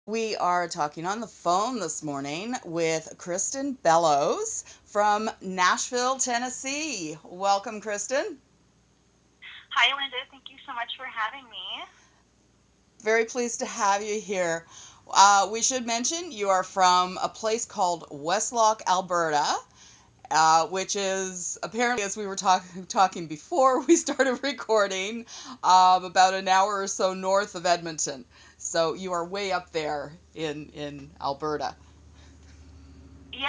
We are talking on the phone this morning with Krystan Bellows from Nashville, Tennessee. Welcome, Krystan. Hi, Linda. Thank you so much for having me. Very pleased to have you here. We should mention you are from a place called Westlock, Alberta, which is apparently, as we were talking before we started recording, about an hour or so north of Edmonton. So you are way up there in Alberta. Yeah,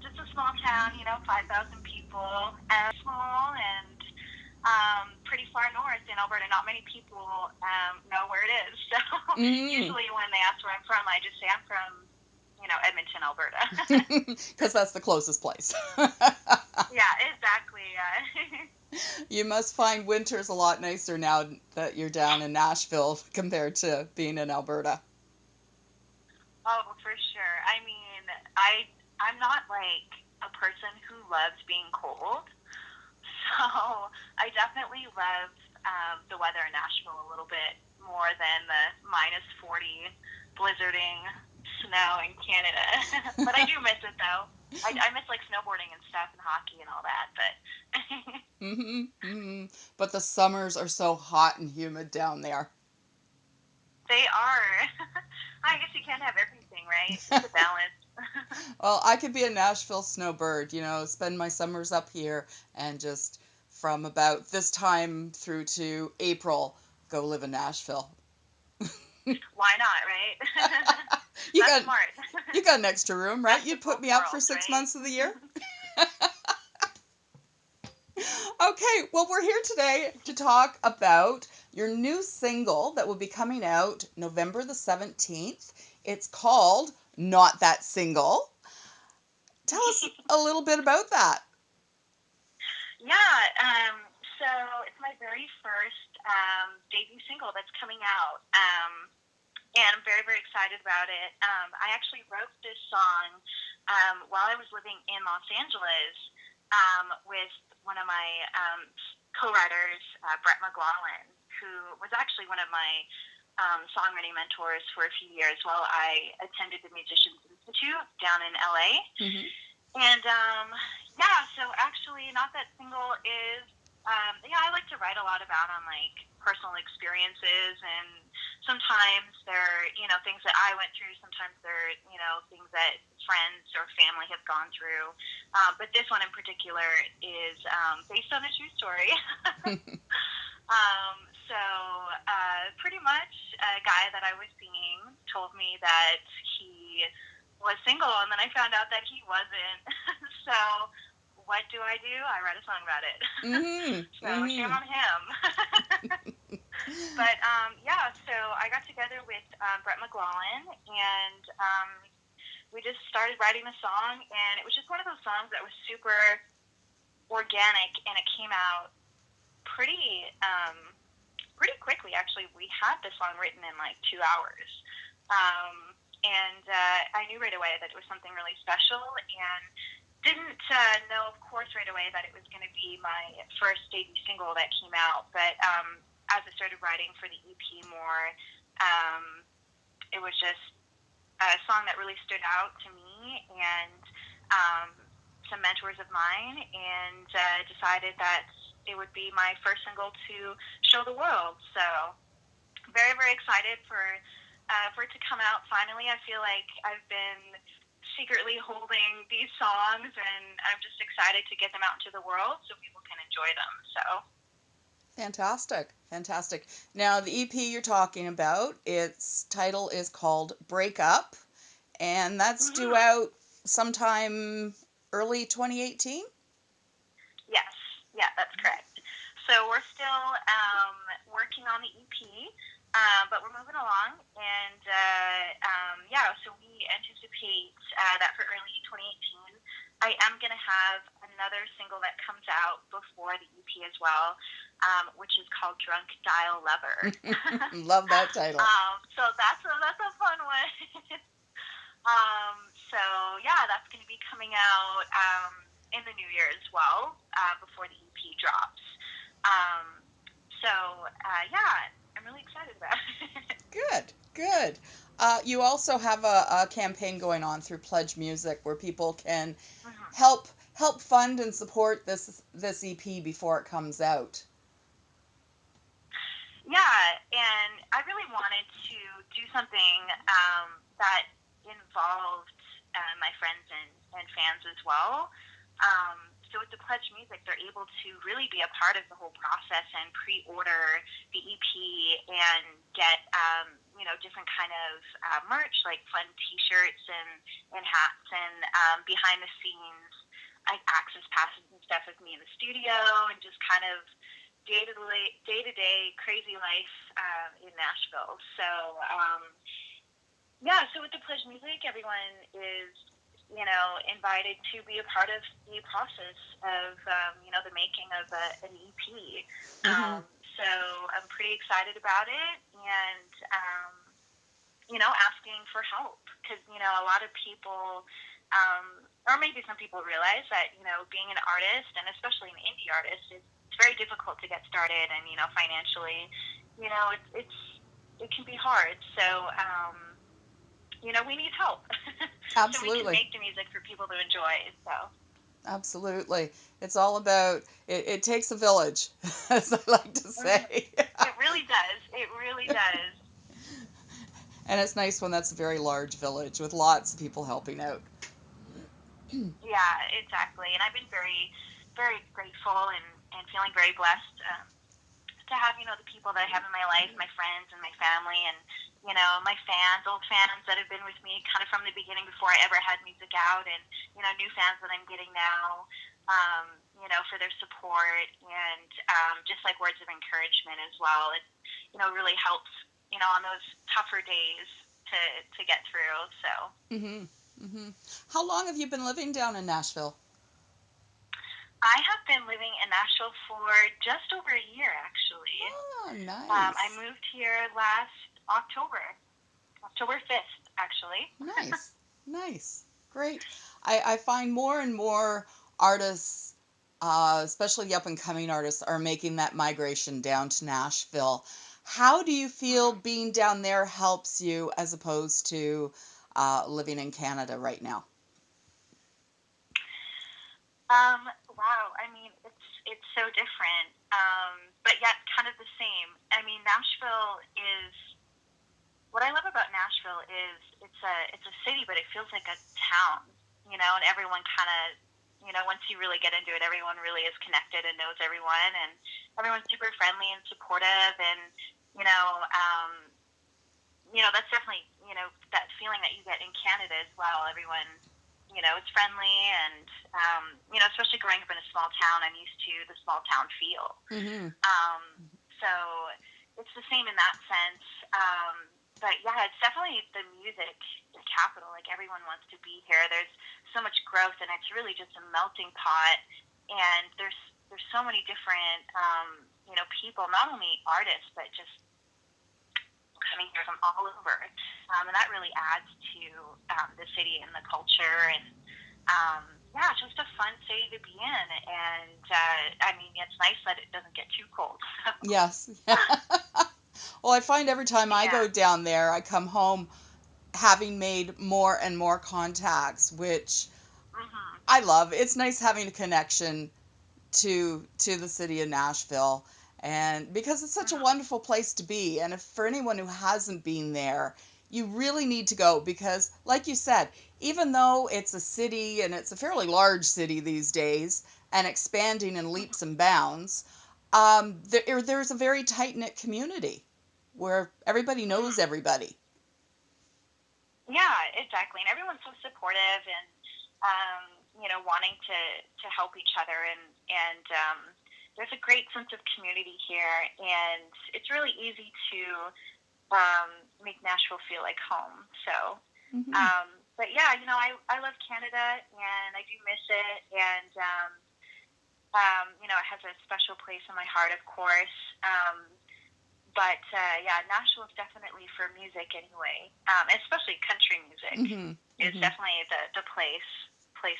just a small town, 5,000 people, and small and pretty far north in Alberta. Not many people know where it is. So Mm. usually when they ask where I'm from, I just say I'm from, Edmonton, Alberta. Because that's the closest place. Yeah, exactly. Yeah. You must find winters a lot nicer now that you're down in Nashville compared to being in Alberta. Oh, for sure. I mean, I'm not like a person who loves being cold. So I definitely love the weather in Nashville a little bit more than the -40 blizzarding snow in Canada. But I do miss it though. I miss like snowboarding and stuff and hockey and all that. But But the summers are so hot and humid down there. they are. I guess you can't have everything, right? It's a balance. Well, I could be a Nashville snowbird, spend my summers up here and just from about this time through to April go live in Nashville. Why not, right? You That's got smart. you got an extra room, right? Best You'd of put both me up for worlds, 6 months right? of the year. Okay, well, we're here today to talk about your new single that will be coming out November the 17th. It's called Not That Single. Tell us a little bit about that. Yeah, so it's my very first debut single that's coming out, and I'm very, very excited about it. I actually wrote this song while I was living in Los Angeles with one of my co-writers, Brett McLaughlin, who was actually one of my songwriting mentors for a few years while I attended the Musicians Institute down in LA. Mm-hmm. And yeah, so actually, Not That Single is, yeah, I like to write a lot about on like personal experiences, and sometimes they're, things that I went through, sometimes they're, things that friends or family have gone through. But this one in particular is based on a true story. So pretty much a guy that I was seeing told me that he was single, and then I found out that he wasn't. So what do? I write a song about it. Mm-hmm. So shame Mm-hmm. on him. But yeah, so I got together with Brett McLaughlin, and we just started writing a song, and it was just one of those songs that was super organic, and it came out pretty pretty quickly. Actually, we had the song written in like 2 hours. And I knew right away that it was something really special, and didn't know, of course, right away that it was going to be my first debut single that came out. But as I started writing for the EP more, it was just a song that really stood out to me, and um, some mentors of mine, and decided that it would be my first single to show the world. So very, very excited for it to come out finally. I feel like I've been secretly holding these songs, and I'm just excited to get them out into the world so people can enjoy them. So Fantastic. Fantastic. Now, the EP you're talking about, its title is called breakUP, and that's due mm-hmm. out sometime early 2018. Yes, yeah, that's correct. So we're still working on the EP, but we're moving along, and yeah, so we anticipate that for early 2018, I am going to have another single that comes out before the EP as well, which is called Drunk Dial Lover. Love that title. So that's a fun one. So yeah, that's going to be coming out in the new year as well, before the EP drops. So yeah, I'm really excited about it. Good, good. You also have a campaign going on through Pledge Music where people can Hmm. help fund and support this EP before it comes out. Yeah, and I really wanted to do something that involved my friends and fans as well. So with the Pledge Music, they're able to really be a part of the whole process and pre-order the EP and get different kind of merch like fun T-shirts and hats and behind the scenes like access passes and stuff with me in the studio and just kind of day-to-day crazy life in Nashville. So yeah, so with the Pledge Music, everyone is invited to be a part of the process of the making of an EP. Hmm. So I'm pretty excited about it, and asking for help because a lot of people. Or maybe some people realize that being an artist and especially an indie artist it's very difficult to get started and financially it can be hard so we need help so we can Absolutely. make the music for people to enjoy so Absolutely. It's all about it takes a village, as I like to say. it really does And it's nice when that's a very large village with lots of people helping out. yeah exactly and I've been very very grateful and feeling very blessed to have the people that I have in my life, my friends and my family, and my fans, old fans that have been with me kind of from the beginning before I ever had music out, and new fans that I'm getting now. For their support and just like words of encouragement as well. It really helps on those tougher days to get through. So Mhm. Mhm. How long have you been living down in Nashville? I have been living in Nashville for just over a year actually. Oh, I nice. moved here last October 5th, actually. Nice. Nice. Great. I find more and more artists, especially the up and coming artists, are making that migration down to Nashville. How do you feel Hmm. being down there helps you as opposed to living in Canada right now? Wow. I mean, it's so different, but yet kind of the same. I mean, Nashville is what I love about Nashville is it's a city, but it feels like a town, and everyone kind of, once you really get into it, everyone really is connected and knows everyone, and everyone's super friendly and supportive, and you know, um, that's definitely that feeling that you get in Canada as well. Everyone, is friendly, and especially growing up in a small town, I'm used to the small town feel. Mm-hmm. Um, so it's the same in that sense. But yeah, it's definitely the music capital. Like everyone wants to be here. There's so much growth, and it's really just a melting pot. And there's so many different people, not only artists, but just coming here from all over, and that really adds to the city and the culture and. Yeah, it's just a fun city to be in, and I mean, it's nice that it doesn't get too cold. Yes. Well, I find every time I Yeah. go down there, I come home having made more and more contacts, which Mhm. I love. It's nice having a connection to the city of Nashville, and because it's such a Mhm. wonderful place to be, and if for anyone who hasn't been there, you really need to go because like you said, even though it's a city and it's a fairly large city these days and expanding in leaps Mhm. and bounds, there's a very tight-knit community where everybody knows Mhm. everybody. Yeah, exactly. And everyone's so supportive and wanting to help each other and there's a great sense of community here and it's really easy to make Nashville feel like home. So Hmm. but yeah, I love Canada and I do miss it and it has a special place in my heart of course. But yeah, Nashville is definitely for music anyway, especially country music Hmm. is Hmm. definitely the place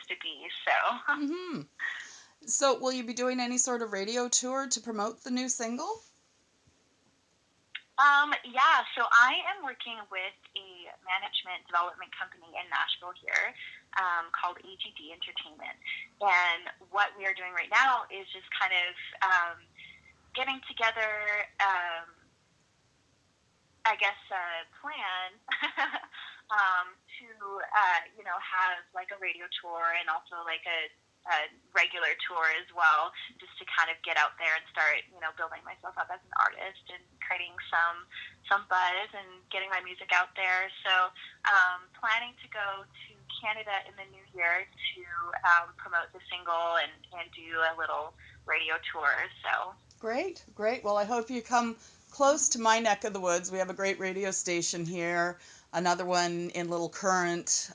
to be. So Hmm. So, will you be doing any sort of radio tour to promote the new single? Yeah, so I am working with a management development company in Nashville here called AGD Entertainment. And what we are doing right now is just kind of getting together, I guess, a plan to, have like a radio tour and also like a regular tour as well, just to kind of get out there and start, building myself up as an artist and creating some buzz and getting my music out there. So, planning to go to Canada in the new year to promote the single and do a little radio tour. So. Great, great. Well, I hope you come close to my neck of the woods. We have a great radio station here, another one in Little Current,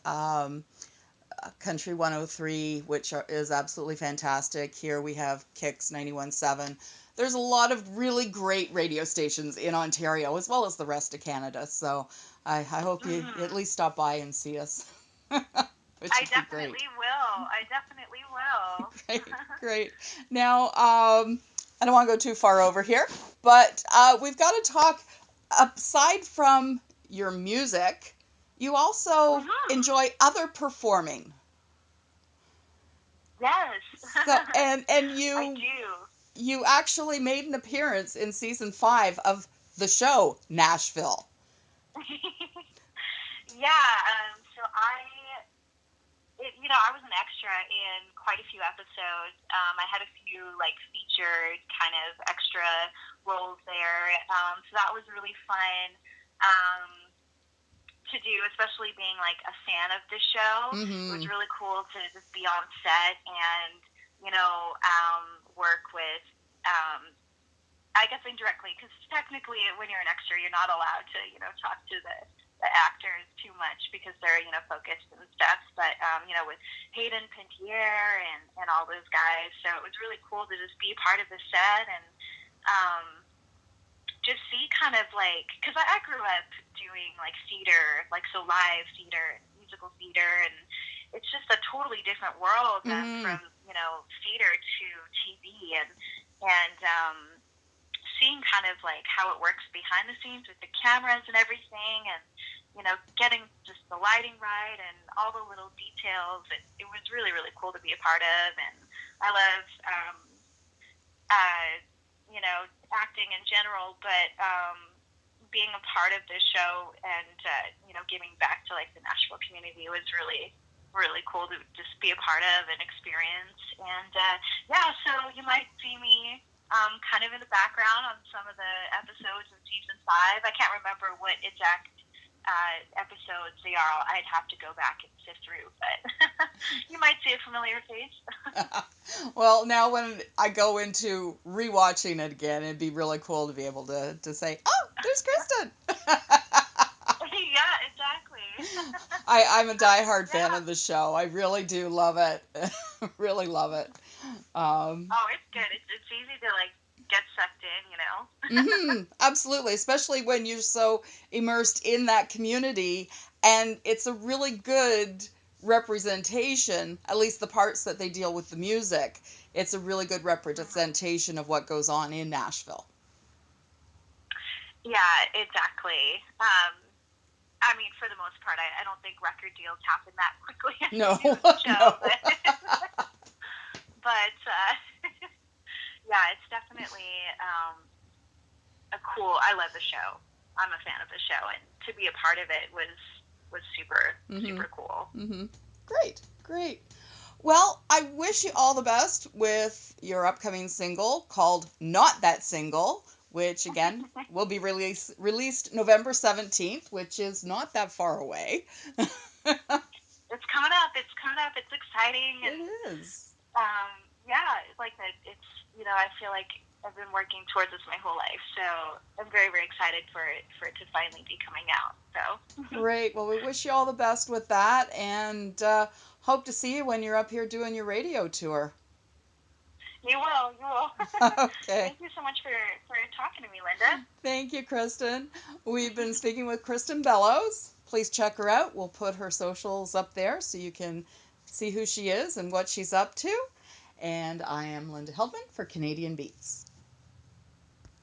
Country 103, which is absolutely fantastic. Here we have Kicks 91.7. There's a lot of really great radio stations in Ontario, as well as the rest of Canada. So I hope you at least stop by and see us. I definitely will. Great, great. Now, I don't want to go too far over here, but we've got to talk, aside from your music, you also enjoy other performing. Yes. So, and you I do. You actually made an appearance in season 5 of the show Nashville. Yeah. So I was an extra in quite a few episodes. I had a few like featured kind of extra roles there. So that was really fun to do, especially being like a fan of the show. It was really cool to just be on set and, work with, I guess indirectly, because technically when you're an extra, you're not allowed to, talk to the actors too much because they're, focused and stuff. But, with Hayden Pintier and all those guys. So it was really cool to just be part of the set and just see kind of like, because I grew up doing like theater, like so live theater, musical theater, and it's just a totally different world from, theater to TV and seeing kind of like how it works behind the scenes with the cameras and everything and, getting just the lighting right and all the little details. It was really, really cool to be a part of. And I love, acting in general, but being a part of this show and, giving back to like the Nashville community was really, really cool to just be a part of and experience. And so you might see me kind of in the background on some of the episodes in season 5. I can't remember what exact episodes they are. I'd have to go back and sift through, but you might see a familiar face. Well, now when I go into rewatching it again, it'd be really cool to be able to say, oh, there's Krystan. Yeah, exactly. I'm a diehard fan of the show. I really do love it. Really love it. Oh, it's good. It's easy to like get sucked in, Absolutely, especially when you're so immersed in that community, and it's a really good representation, at least the parts that they deal with the music. It's a really good representation of what goes on in Nashville. Yeah, exactly. I mean, for the most part, I don't think record deals happen that quickly. No, show, no. But yeah, it's definitely I love the show. I'm a fan of the show, and to be a part of it was super, super cool. Great, great. Well, I wish you all the best with your upcoming single called Not That Single, which, again, will be released November 17th, which is not that far away. It's coming up. It's exciting. And, it is. Like that. It's, I feel like I've been working towards this my whole life. So I'm very, very excited for it to finally be coming out. So Great. Well, we wish you all the best with that, and hope to see you when you're up here doing your radio tour. You will. Okay. Thank you so much for talking to me, Linda. Thank you, Krystan. We've been speaking with Krystan Bellows. Please check her out. We'll put her socials up there so you can see who she is and what she's up to. And I am Linda Heldman for Canadian Beats.